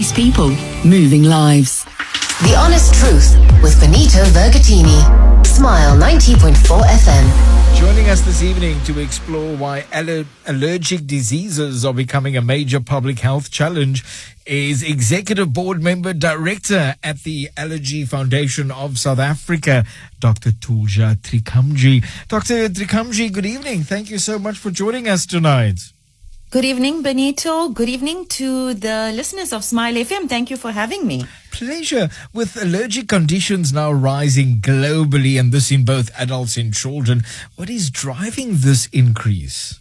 Nice people, moving lives. The Honest Truth with Benito Vergatini. Smile 90.4 FM. Joining us this evening to explore why allergic diseases are becoming a major public health challenge is Executive Board Member Director at the Allergy Foundation of South Africa, Dr. Thulja Trikamjee. Dr. Trikamjee, good evening. Thank you so much for joining us tonight. Good evening, Benito. Good evening to the listeners of Smile FM. Thank you for having me. Pleasure. With allergic conditions now rising globally, and this in both adults and children, what is driving this increase?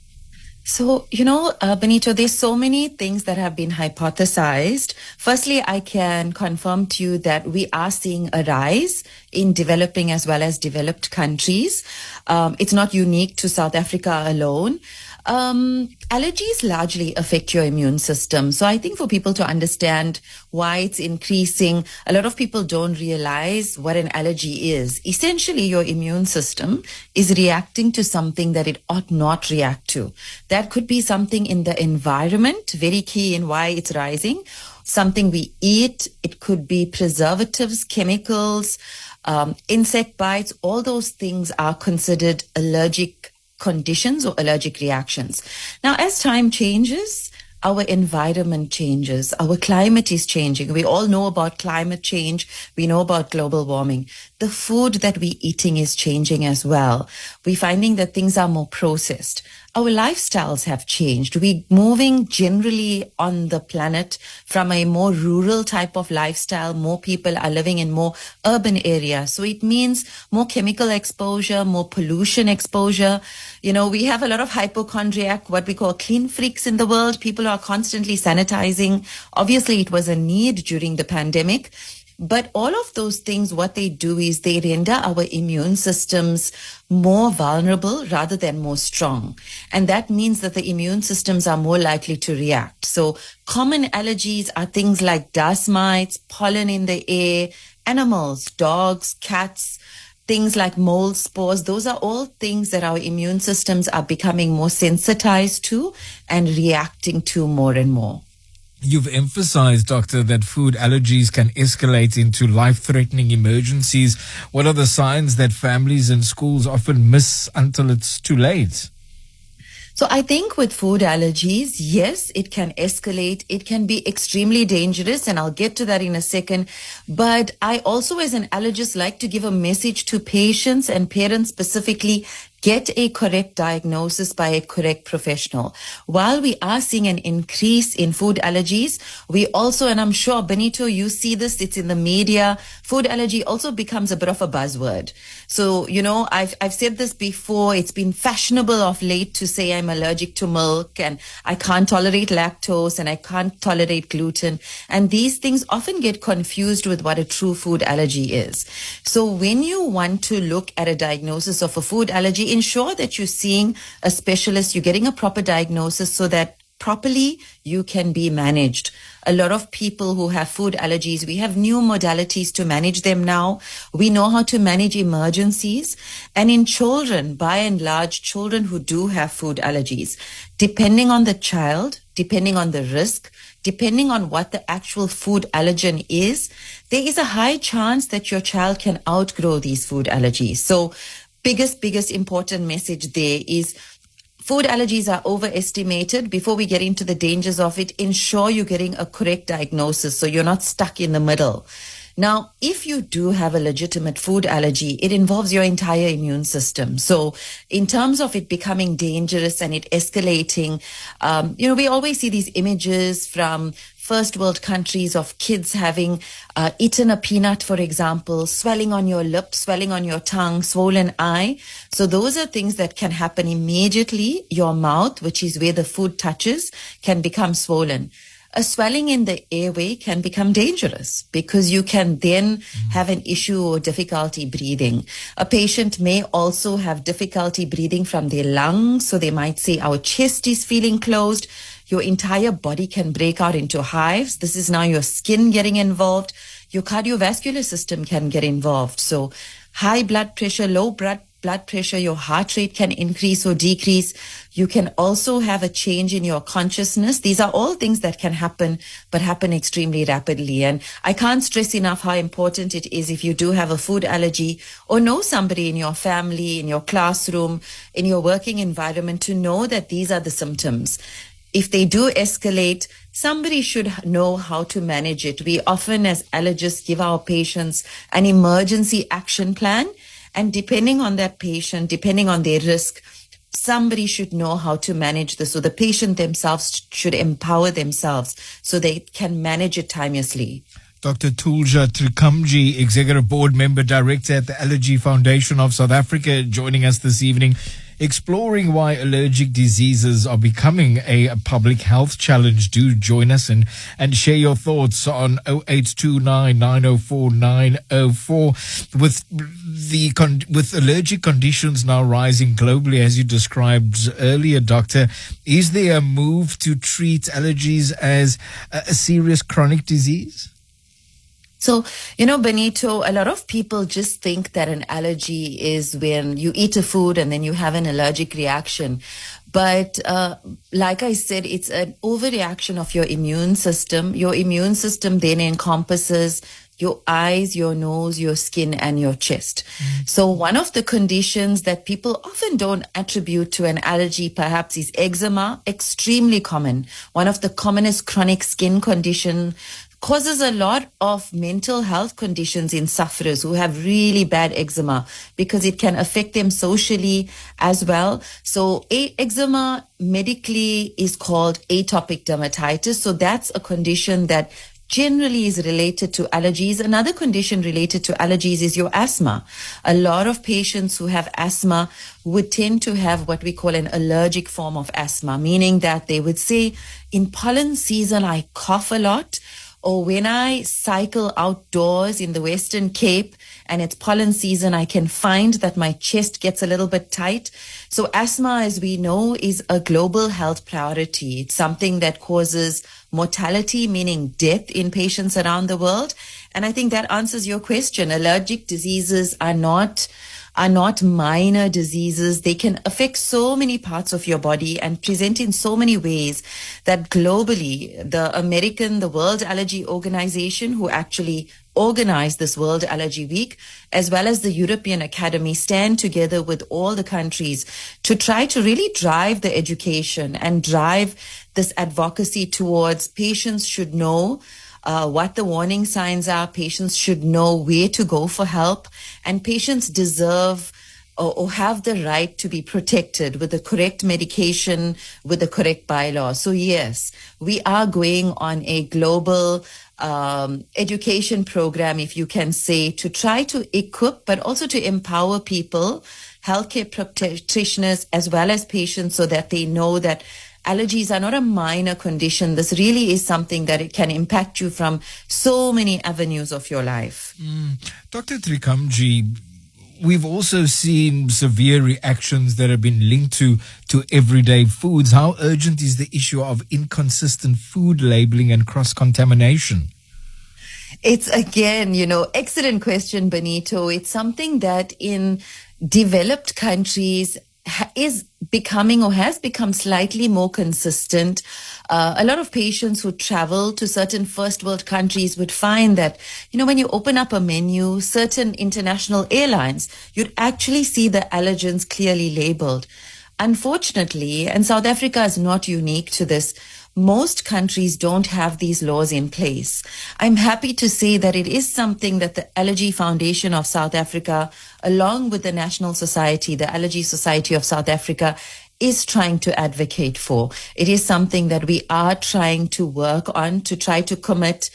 So, Benito, there's so many things that have been hypothesized. Firstly, I can confirm to you that we are seeing a rise in developing as well as developed countries. It's not unique to South Africa alone. Allergies largely affect your immune system. So I think for people to understand why it's increasing, a lot of people don't realize what an allergy is. Essentially, your immune system is reacting to something that it ought not react to. That could be something in the environment, very key in why it's rising. Something we eat, it could be preservatives, chemicals, insect bites. All those things are considered allergic conditions or allergic reactions. Now, as time changes, our environment changes. Our climate is changing. We all know about climate change. We know about global warming. The food that we're eating is changing as well. We're finding that things are more processed. Our lifestyles have changed. We're moving generally on the planet from a more rural type of lifestyle. More people are living in more urban areas. So it means more chemical exposure, more pollution exposure. We have a lot of hypochondriac, what we call clean freaks in the world. People are constantly sanitizing. Obviously, it was a need during the pandemic. But all of those things, what they do is they render our immune systems more vulnerable rather than more strong. And that means that the immune systems are more likely to react. So common allergies are things like dust mites, pollen in the air, animals, dogs, cats, things like mold spores. Those are all things that our immune systems are becoming more sensitized to and reacting to more and more. You've emphasized, Doctor, that food allergies can escalate into life-threatening emergencies. What are the signs that families and schools often miss until it's too late? So I think with food allergies, yes, it can escalate. It can be extremely dangerous, and I'll get to that in a second. But I also, as an allergist, like to give a message to patients and parents specifically. Get a correct diagnosis by a correct professional. While we are seeing an increase in food allergies, we also, and I'm sure, Benito, you see this, it's in the media, food allergy also becomes a bit of a buzzword. So, I've said this before, it's been fashionable of late to say I'm allergic to milk and I can't tolerate lactose and I can't tolerate gluten. And these things often get confused with what a true food allergy is. So when you want to look at a diagnosis of a food allergy, ensure that you're seeing a specialist, you're getting a proper diagnosis so that properly you can be managed. A lot of people who have food allergies, we have new modalities to manage them now. We know how to manage emergencies. And in children, by and large, children who do have food allergies, depending on the child, depending on the risk, depending on what the actual food allergen is, there is a high chance that your child can outgrow these food allergies. So biggest important message there is food allergies are overestimated. Before we get into the dangers of it, ensure you're getting a correct diagnosis so you're not stuck in the middle. Now, if you do have a legitimate food allergy, it involves your entire immune system. So in terms of it becoming dangerous and it escalating, we always see these images from first world countries of kids having eaten a peanut, for example, swelling on your lip, swelling on your tongue, swollen eye. So those are things that can happen immediately. Your mouth, which is where the food touches, can become swollen. A swelling in the airway can become dangerous because you can then have an issue or difficulty breathing. A patient may also have difficulty breathing from their lungs. So they might say, our chest is feeling closed. Your entire body can break out into hives. This is now your skin getting involved. Your cardiovascular system can get involved. So high blood pressure, low blood blood pressure, your heart rate can increase or decrease. You can also have a change in your consciousness. These are all things that can happen, but happen extremely rapidly. And I can't stress enough how important it is if you do have a food allergy or know somebody in your family, in your classroom, in your working environment, to know that these are the symptoms. If they do escalate, somebody should know how to manage it. We often, as allergists, give our patients an emergency action plan. And depending on that patient, depending on their risk, somebody should know how to manage this. So the patient themselves should empower themselves so they can manage it timeously. Dr. Thulja Trikamjee, Executive Board Member Director at the Allergy Foundation of South Africa, joining us this evening, exploring why allergic diseases are becoming a public health challenge. Do join us and share your thoughts on 0829 904 904. With allergic conditions now rising globally, as you described earlier, Doctor, is there a move to treat allergies as a serious chronic disease? So, Benito, a lot of people just think that an allergy is when you eat a food and then you have an allergic reaction. But like I said, it's an overreaction of your immune system. Your immune system then encompasses your eyes, your nose, your skin, and your chest. So one of the conditions that people often don't attribute to an allergy perhaps is eczema, extremely common. One of the commonest chronic skin condition, causes a lot of mental health conditions in sufferers who have really bad eczema because it can affect them socially as well. So eczema medically is called atopic dermatitis. So that's a condition that generally is related to allergies. Another condition related to allergies is your asthma. A lot of patients who have asthma would tend to have what we call an allergic form of asthma, meaning that they would say, in pollen season, I cough a lot. Or when I cycle outdoors in the Western Cape and it's pollen season, I can find that my chest gets a little bit tight. So asthma, as we know, is a global health priority. It's something that causes mortality, meaning death in patients around the world. And I think that answers your question. Allergic diseases are not minor diseases. They can affect so many parts of your body and present in so many ways that globally, the World Allergy Organization, who actually organized this World Allergy Week, as well as the European Academy, stand together with all the countries to try to really drive the education and drive this advocacy towards patients should know what the warning signs are. Patients should know where to go for help, and patients deserve or have the right to be protected with the correct medication, with the correct bylaws. So yes, we are going on a global education program, if you can say, to try to equip, but also to empower people, healthcare practitioners, as well as patients, so that they know that allergies are not a minor condition. This really is something that it can impact you from so many avenues of your life. Dr. Trikamjee, we've also seen severe reactions that have been linked to everyday foods. How urgent is the issue of inconsistent food labeling and cross-contamination? It's again, excellent question, Benito. It's something that in developed countries is becoming or has become slightly more consistent. A lot of patients who travel to certain first world countries would find that, when you open up a menu, certain international airlines, you'd actually see the allergens clearly labeled. Unfortunately, and South Africa is not unique to this, most countries don't have these laws in place. I'm happy to say that it is something that the Allergy Foundation of South Africa, along with the National Society, the Allergy Society of South Africa, is trying to advocate for. It is something that we are trying to work on, to try to commit.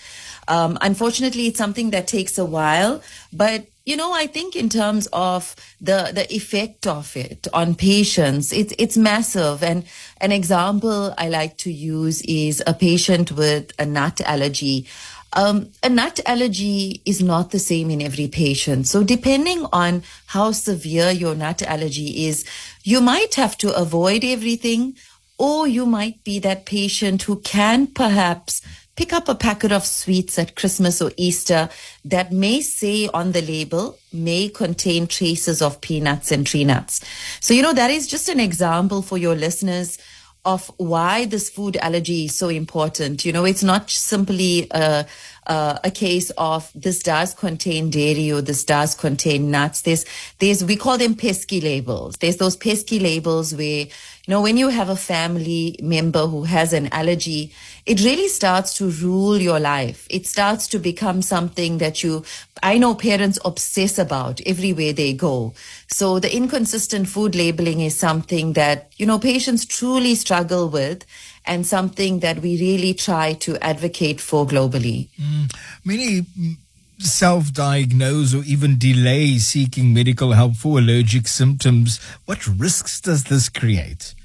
Unfortunately, it's something that takes a while, but I think in terms of the effect of it on patients, it's massive. And an example I like to use is a patient with a nut allergy. A nut allergy is not the same in every patient. So depending on how severe your nut allergy is, you might have to avoid everything, or you might be that patient who can perhaps pick up a packet of sweets at Christmas or Easter that may say on the label, may contain traces of peanuts and tree nuts. So, that is just an example for your listeners of why this food allergy is so important. It's not simply a case of this does contain dairy or this does contain nuts. We call them pesky labels. There's those pesky labels where, when you have a family member who has an allergy, it really starts to rule your life. It starts to become something that I know parents obsess about everywhere they go. So the inconsistent food labeling is something that, patients truly struggle with, and something that we really try to advocate for globally. Many self-diagnose or even delay seeking medical help for allergic symptoms. What risks does this create?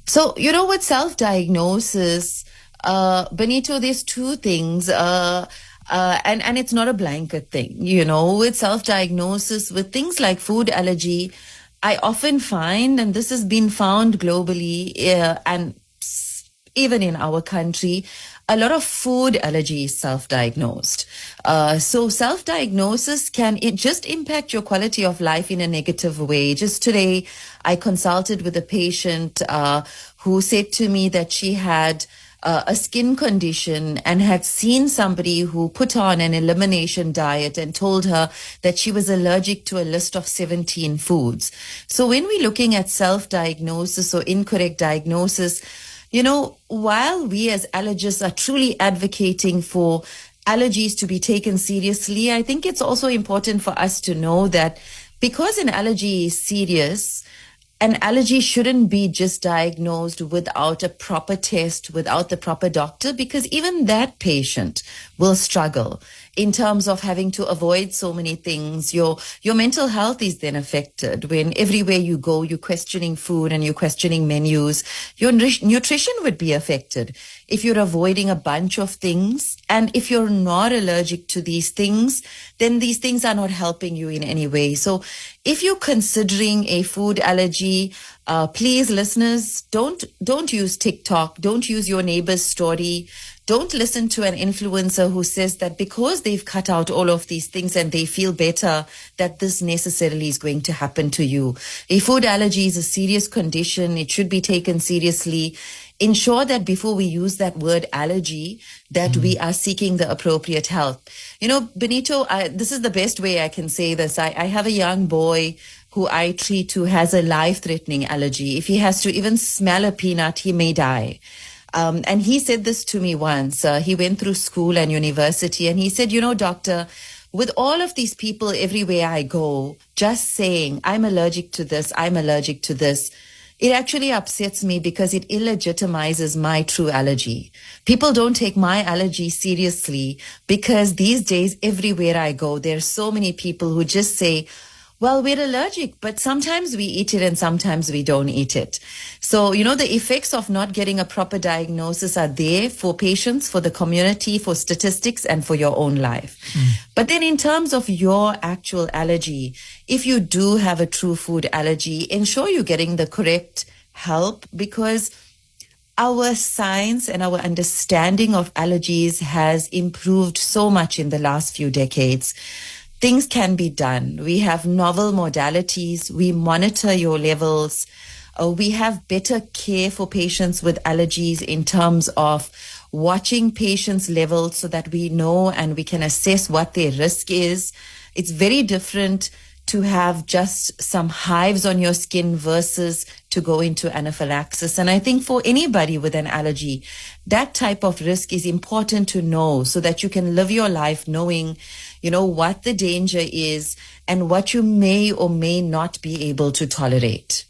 So, with self-diagnosis, Benito, there's two things, and it's not a blanket thing. With self-diagnosis, with things like food allergy, I often find, and this has been found globally, and even in our country, a lot of food allergy is self-diagnosed. So self-diagnosis can just impact your quality of life in a negative way. Just today, I consulted with a patient who said to me that she had a skin condition and had seen somebody who put on an elimination diet and told her that she was allergic to a list of 17 foods. So when we're looking at self-diagnosis or incorrect diagnosis, while we as allergists are truly advocating for allergies to be taken seriously, I think it's also important for us to know that because an allergy is serious, an allergy shouldn't be just diagnosed without a proper test, without the proper doctor, because even that patient will struggle in terms of having to avoid so many things. Your mental health is then affected when everywhere you go, you're questioning food and you're questioning menus. Your nutrition would be affected if you're avoiding a bunch of things. And if you're not allergic to these things, then these things are not helping you in any way. So if you're considering a food allergy, please, listeners, don't use TikTok. Don't use your neighbor's story. Don't listen to an influencer who says that because they've cut out all of these things and they feel better, that this necessarily is going to happen to you. A food allergy is a serious condition. It should be taken seriously. Ensure that before we use that word allergy, that we are seeking the appropriate help. Benito, this is the best way I can say this. I have a young boy who I treat who has a life-threatening allergy. If he has to even smell a peanut, he may die. And he said this to me once. He went through school and university, and he said, doctor, with all of these people everywhere I go, just saying, I'm allergic to this, I'm allergic to this, it actually upsets me because it illegitimizes my true allergy. People don't take my allergy seriously because these days, everywhere I go, there's so many people who just say, well, we're allergic, but sometimes we eat it and sometimes we don't eat it. So, the effects of not getting a proper diagnosis are there for patients, for the community, for statistics, and for your own life. But then in terms of your actual allergy, if you do have a true food allergy, ensure you're getting the correct help, because our science and our understanding of allergies has improved so much in the last few decades. Things can be done. We have novel modalities. We monitor your levels. We have better care for patients with allergies in terms of watching patients' levels so that we know and we can assess what their risk is. It's very different to have just some hives on your skin versus to go into anaphylaxis. And I think for anybody with an allergy, that type of risk is important to know so that you can live your life knowing, what the danger is and what you may or may not be able to tolerate.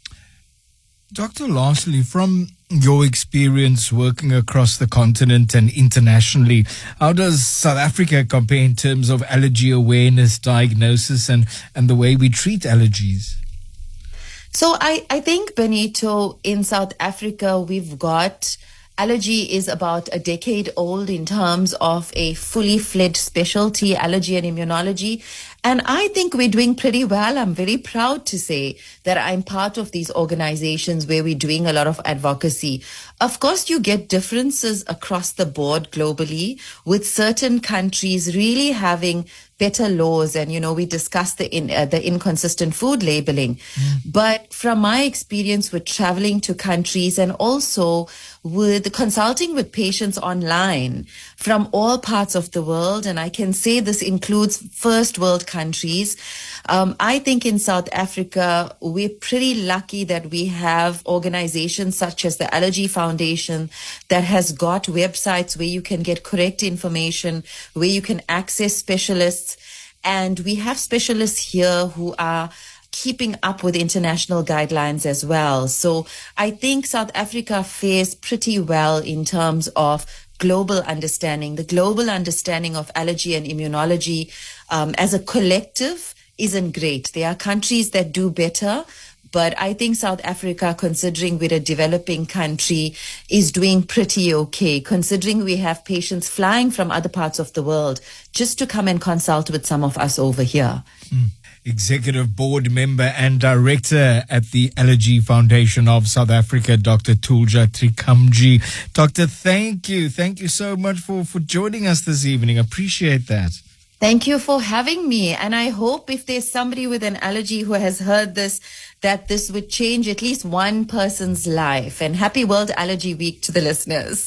Doctor, lastly, from your experience working across the continent and internationally, how does South Africa compare in terms of allergy awareness, diagnosis, and the way we treat allergies? So I think, Benito, in South Africa, we've got allergy is about a decade old in terms of a fully fledged specialty, allergy and immunology. And I think we're doing pretty well. I'm very proud to say that I'm part of these organizations where we're doing a lot of advocacy. Of course, you get differences across the board globally, with certain countries really having better laws. And, we discussed the inconsistent food labeling. But from my experience with traveling to countries and also with consulting with patients online from all parts of the world, and I can say this includes first world countries, I think in South Africa, we're pretty lucky that we have organizations such as the Allergy Foundation that has got websites where you can get correct information, where you can access specialists. And we have specialists here who are keeping up with international guidelines as well. So I think South Africa fares pretty well in terms of global understanding. The global understanding of allergy and immunology as a collective isn't great. There are countries that do better, but I think South Africa, considering we're a developing country, is doing pretty okay, considering we have patients flying from other parts of the world just to come and consult with some of us over here. Executive Board Member and Director at the Allergy Foundation of South Africa, Dr. Thulja Trikamjee. Doctor, thank you. Thank you so much for joining us this evening. Appreciate that. Thank you for having me. And I hope if there's somebody with an allergy who has heard this, that this would change at least one person's life. And happy World Allergy Week to the listeners.